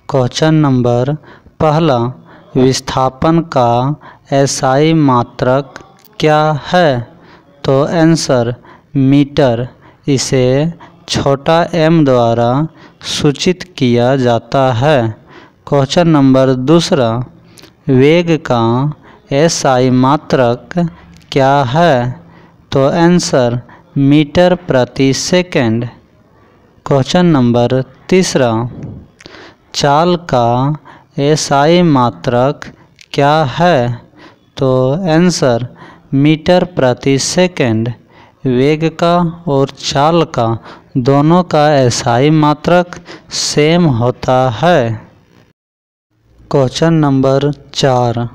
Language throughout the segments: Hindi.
क्वेश्चन नंबर पहला, विस्थापन का एसआई मात्रक क्या है? तो आंसर मीटर। इसे छोटा m द्वारा सूचित किया जाता है। क्वेश्चन नंबर दूसरा, वेग का एसआई मात्रक क्या है? तो आंसर मीटर प्रति सेकंड। क्वेश्चन नंबर तीसरा, चाल का एसआई मात्रक क्या है? तो आंसर मीटर प्रति सेकंड। वेग का और चाल का दोनों का एसआई मात्रक सेम होता है। क्वेश्चन नंबर 4,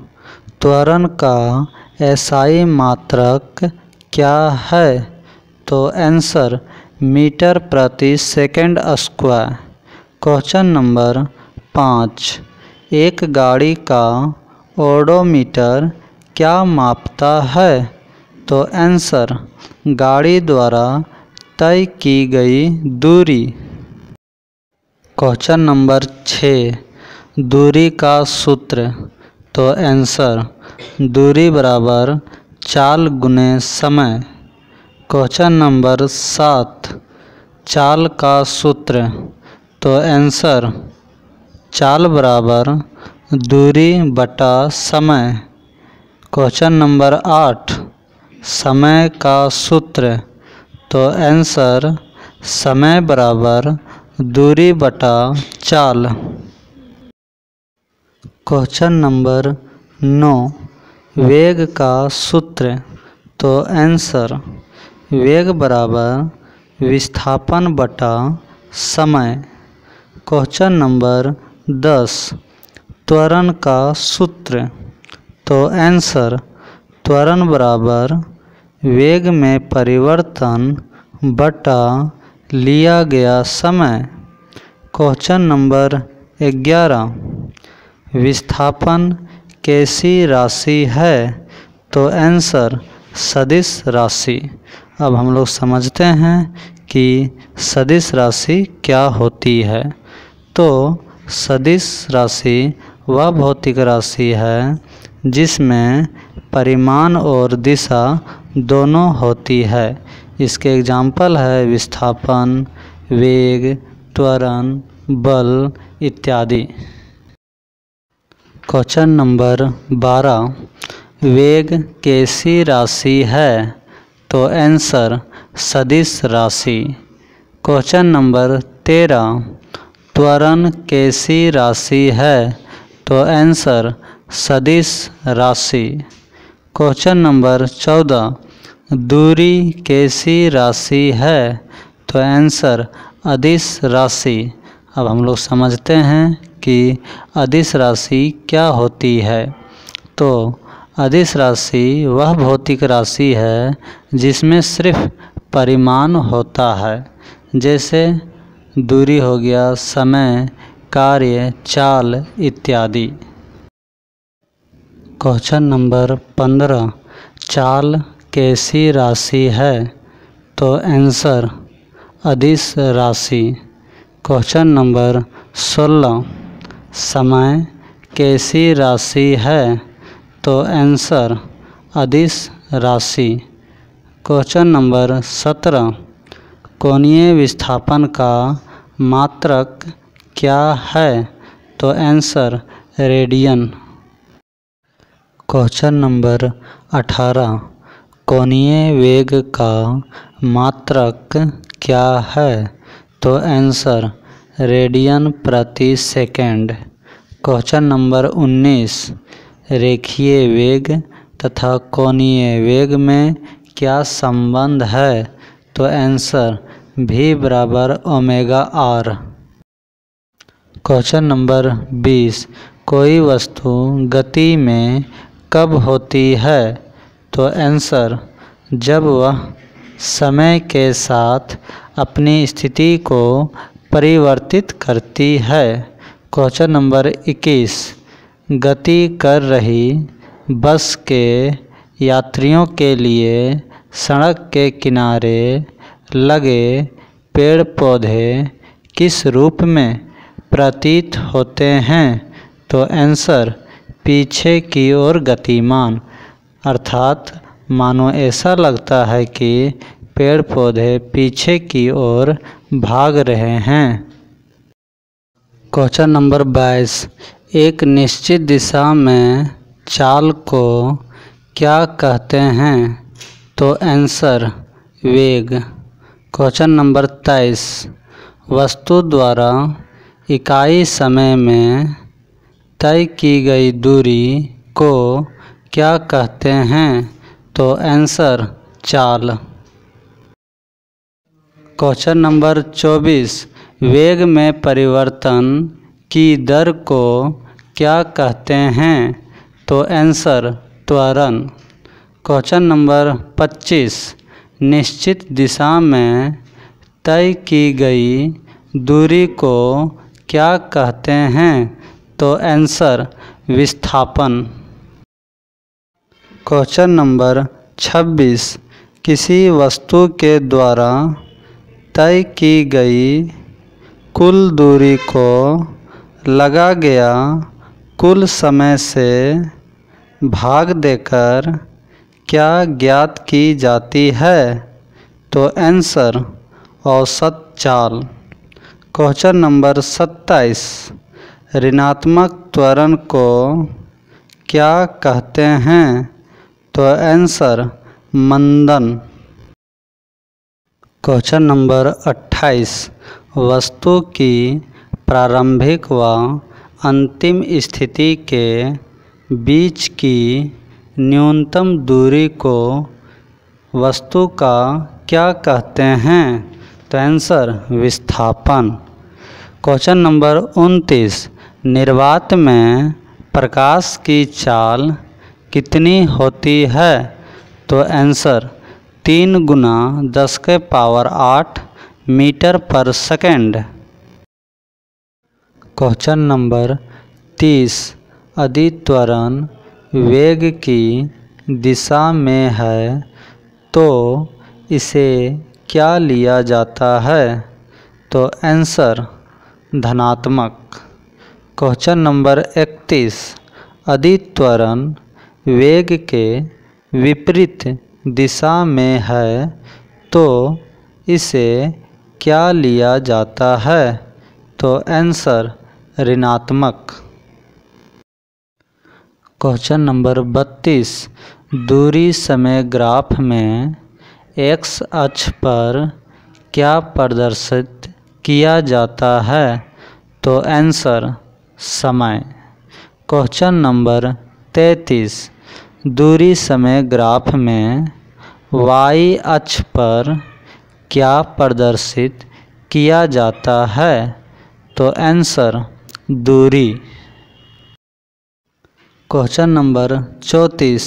त्वरण का एसआई मात्रक क्या है? तो आंसर मीटर प्रति सेकंड स्क्वायर। क्वेश्चन नंबर 5, एक गाड़ी का ओडोमीटर क्या मापता है? तो आंसर गाड़ी द्वारा तय की गई दूरी। क्वेश्चन नंबर 6, दूरी का सूत्र। तो आंसर दूरी बराबर चाल गुने समय। क्वेश्चन नंबर 7, चाल का सूत्र। तो आंसर चाल बराबर दूरी बटा समय। क्वेश्चन नंबर 8, समय का सूत्र। तो आंसर समय बराबर दूरी बटा चाल। क्वेश्चन नंबर 9, वेग का सूत्र। तो आंसर वेग बराबर विस्थापन बटा समय। क्वेश्चन नंबर 10, त्वरण का सूत्र। तो आंसर त्वरण बराबर वेग में परिवर्तन बटा लिया गया समय। क्वेश्चन नंबर 11, विस्थापन कैसी राशि है? तो आंसर सदिश राशि। अब हम लोग समझते हैं कि सदिश राशि क्या होती है। तो सदिश राशि वह भौतिक राशि है जिसमें परिमाण और दिशा दोनों होती है। इसके एग्जाम्पल है विस्थापन, वेग, त्वरण, बल इत्यादि। क्वेश्चन नंबर 12, वेग कैसी राशि है? तो आंसर सदिश राशि। क्वेश्चन नंबर 13, त्वरण कैसी राशि है? तो आंसर सदिश राशि। क्वेश्चन नंबर 14, दूरी कैसी राशि है? तो आंसर अदिश राशि। अब हम लोग समझते हैं कि अदिश राशि क्या होती है। तो अदिश राशि वह भौतिक राशि है जिसमें सिर्फ परिमाण होता है, जैसे दूरी हो गया, समय, कार्य, चाल इत्यादि। क्वेश्चन नंबर 15, चाल कैसी राशि है? तो आंसर अदिश राशि। क्वेश्चन नंबर 16, समय कैसी राशि है? तो आंसर अदिश राशि। क्वेश्चन नंबर 17, कोणीय विस्थापन का मात्रक क्या है? तो आंसर रेडियन। क्वेश्चन नंबर 18, कोणीय वेग का मात्रक क्या है? तो आंसर रेडियन प्रति सेकंड। क्वेश्चन नंबर 19, रेखीय वेग तथा कोणीय वेग में क्या संबंध है? तो आंसर v बराबर ओमेगा r। क्वेश्चन नंबर 20, कोई वस्तु गति में कब होती है? तो आंसर जब वह समय के साथ अपनी स्थिति को परिवर्तित करती है। क्वेश्चन नंबर 21, गति कर रही बस के यात्रियों के लिए सड़क के किनारे लगे पेड़ पौधे किस रूप में प्रतीत होते हैं तो आंसर पीछे की ओर गतिमान, अर्थात मानो ऐसा लगता है कि पेड़ पौधे पीछे की ओर भाग रहे हैं। क्वेश्चन नंबर 22, एक निश्चित दिशा में चाल को क्या कहते हैं तो आंसर वेग। क्वेश्चन नंबर 23, वस्तु द्वारा इकाई समय में तय की गई दूरी को क्या कहते हैं तो आंसर चाल। क्वेश्चन नंबर 24, वेग में परिवर्तन की दर को क्या कहते हैं तो आंसर त्वरण। क्वेश्चन नंबर 25, निश्चित दिशा में तय की गई दूरी को क्या कहते हैं तो आंसर विस्थापन। क्वेश्चन नंबर 26, किसी वस्तु के द्वारा तय की गई कुल दूरी को लगा गया कुल समय से भाग देकर क्या ज्ञात की जाती है तो आंसर औसत चाल। क्वेश्चन नंबर 27, ऋणात्मक त्वरण को क्या कहते हैं तो आंसर मंदन। क्वेश्चन नंबर 28, वस्तु की प्रारंभिक व अंतिम स्थिति के बीच की न्यूनतम दूरी को वस्तु का क्या कहते हैं तो आंसर विस्थापन। क्वेश्चन नंबर 29, निर्वात में प्रकाश की चाल कितनी होती है तो आंसर 3 गुना 10⁸ मीटर पर सेकेंड। क्वेश्चन नंबर 30, यदि त्वरण वेग की दिशा में है तो इसे क्या लिया जाता है तो आंसर धनात्मक। क्वेश्चन नंबर 31, यदि त्वरण वेग के विपरीत दिशा में है तो इसे क्या लिया जाता है तो आंसर ऋणात्मक। क्वेश्चन नंबर 32, दूरी समय ग्राफ में एक्स अक्ष पर क्या प्रदर्शित किया जाता है तो आंसर समय। क्वेश्चन नंबर 33, दूरी समय ग्राफ में वाई अक्ष पर क्या प्रदर्शित किया जाता है तो आंसर दूरी। क्वेश्चन नंबर 34,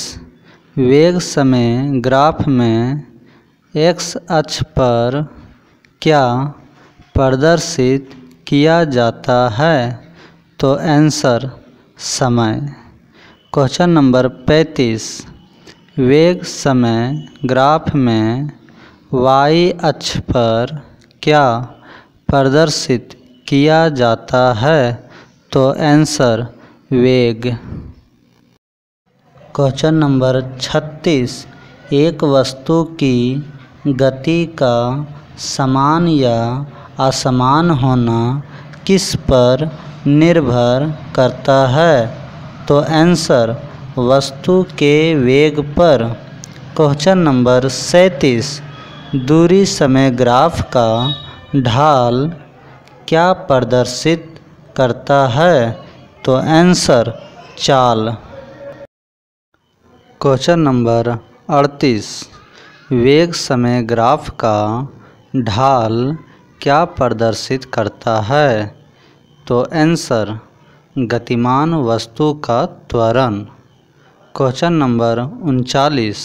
वेग समय ग्राफ में एक्स अक्ष पर क्या प्रदर्शित किया जाता है तो आंसर समय। क्वेश्चन नंबर 35, वेग समय ग्राफ में वाई अक्ष पर क्या प्रदर्शित किया जाता है तो आंसर वेग। क्वेश्चन नंबर 36, एक वस्तु की गति का समान या असमान होना किस पर निर्भर करता है तो आंसर वस्तु के वेग पर। क्वेश्चन नंबर 37, दूरी समय ग्राफ का ढाल क्या प्रदर्शित करता है तो आंसर चाल। क्वेश्चन नंबर 38, वेग समय ग्राफ का ढाल क्या प्रदर्शित करता है तो आंसर गतिमान वस्तु का त्वरण। क्वेश्चन नंबर 39,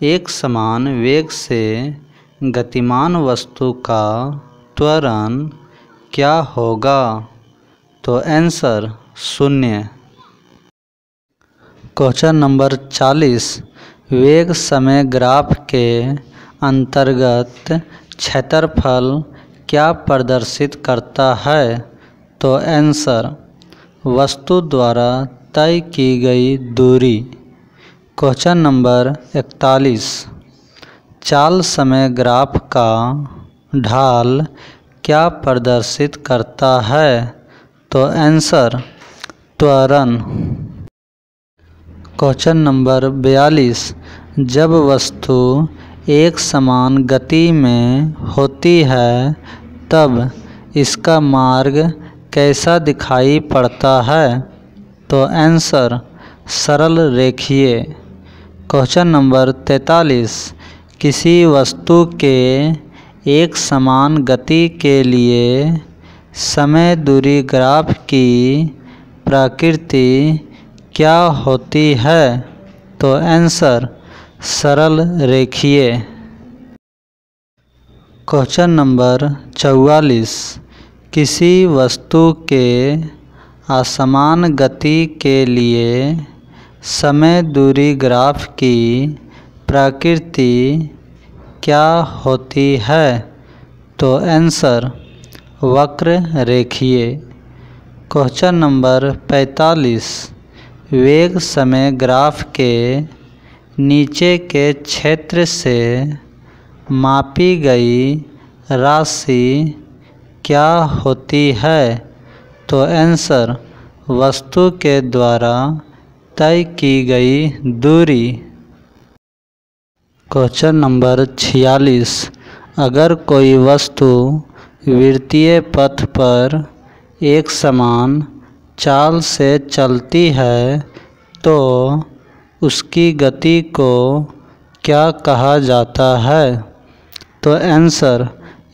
एक समान वेग से गतिमान वस्तु का त्वरण क्या होगा तो आंसर 0। क्वेश्चन नंबर 40, वेग समय ग्राफ के अंतर्गत क्षेत्रफल क्या प्रदर्शित करता है तो आंसर वस्तु द्वारा तय की गई दूरी। क्वेश्चन नंबर 41, चाल समय ग्राफ का ढाल क्या प्रदर्शित करता है? तो आंसर त्वरण। क्वेश्चन नंबर 42, जब वस्तु एक समान गति में होती है तब इसका मार्ग कैसा दिखाई पड़ता है? तो आंसर सरल रेखीय। क्वेश्चन नंबर 43, किसी वस्तु के एक समान गति के लिए समय दूरी ग्राफ की प्रकृति क्या होती है? तो आंसर सरल रेखीय। क्वेश्चन नंबर 44, किसी वस्तु के असमान गति के लिए समय दूरी ग्राफ की प्रकृति क्या होती है? तो आंसर वक्र रेखीय। क्वेश्चन नंबर 45, वेग समय ग्राफ के नीचे के क्षेत्र से मापी गई राशि क्या होती है? तो आंसर वस्तु के द्वारा तय की गई दूरी। क्वेश्चन नंबर 46, अगर कोई वस्तु वृत्तीय पथ पर एक समान चाल से चलती है तो उसकी गति को क्या कहा जाता है? तो आंसर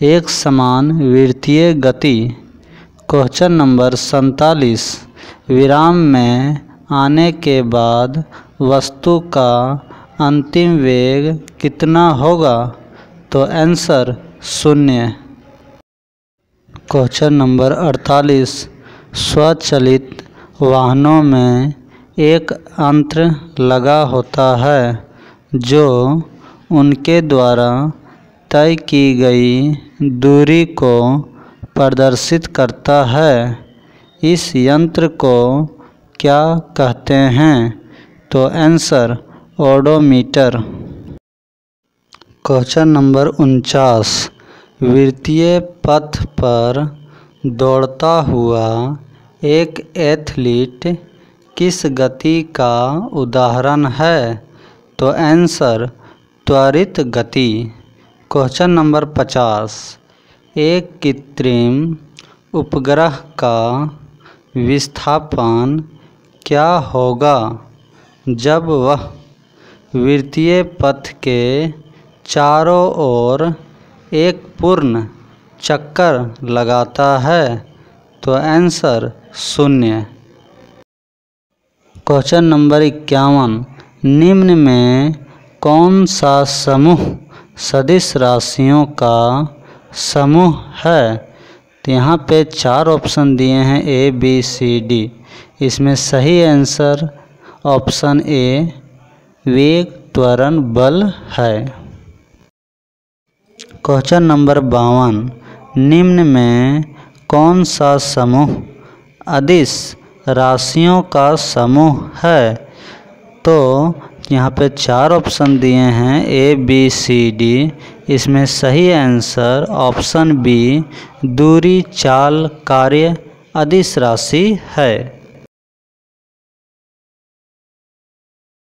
एक समान वृत्तीय गति। क्वेश्चन नंबर 47, विराम में आने के बाद वस्तु का अंतिम वेग कितना होगा? तो आंसर 0। क्वेश्चन नंबर 48, स्वचालित वाहनों में एक यंत्र लगा होता है जो उनके द्वारा तय की गई दूरी को प्रदर्शित करता है। इस यंत्र को क्या कहते हैं? तो आंसर ओडोमीटर। क्वेश्चन नंबर 49, वृत्तीय पथ पर दौड़ता हुआ एक एथलीट किस गति का उदाहरण है? तो आंसर त्वरित गति। क्वेश्चन नंबर 50, एक कृत्रिम उपग्रह का विस्थापन क्या होगा जब वह वृत्तीय पथ के चारों ओर एक पूर्ण चक्कर लगाता है? तो आंसर 0। क्वेश्चन नंबर 51, निम्न में कौन सा समूह सदिश राशियों का समूह है? तो यहाँ पे 4 ऑप्शन दिए हैं ABCD। इसमें सही आंसर ऑप्शन ए वेग त्वरण बल है। क्वेश्चन नंबर 52, निम्न में कौन सा समूह अदिश राशियों का समूह है? तो यहाँ पे 4 ऑप्शन दिए हैं ABCD। इसमें सही आंसर ऑप्शन बी दूरी चाल कार्य अदिश राशि है।